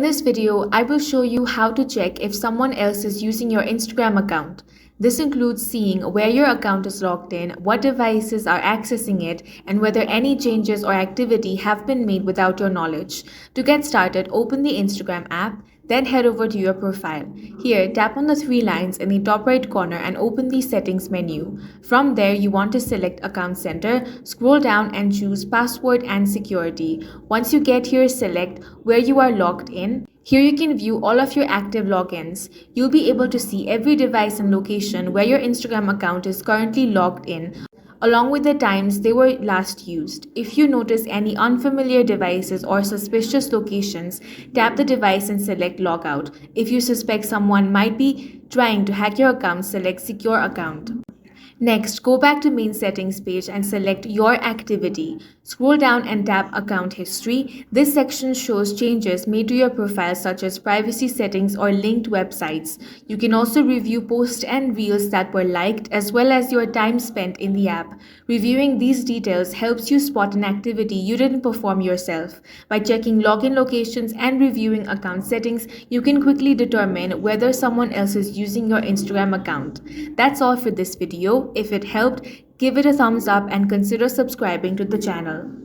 this video, I will show you how to check if someone else is using your Instagram account. This includes seeing where your account is logged in, what devices are accessing it, and whether any changes or activity have been made without your knowledge. To get started, open the Instagram app, then head over to your profile. Here, tap on the three lines in the top right corner and open the settings menu. From there, you want to select Account Center, scroll down and choose Password and Security. Once you get here, select where you are logged in. Here you can view all of your active logins. You'll be able to see every device and location where your Instagram account is currently logged in, along with the times they were last used. If you notice any unfamiliar devices or suspicious locations, tap the device and select Logout. If you suspect someone might be trying to hack your account, select Secure Account. Next, go back to Main Settings page and select Your Activity. Scroll down and tap Account History. This section shows changes made to your profile such as privacy settings or linked websites. You can also review posts and reels that were liked as well as your time spent in the app. Reviewing these details helps you spot an activity you didn't perform yourself. By checking login locations and reviewing account settings, you can quickly determine whether someone else is using your Instagram account. That's all for this video. If it helped, give it a thumbs up and consider subscribing to the channel.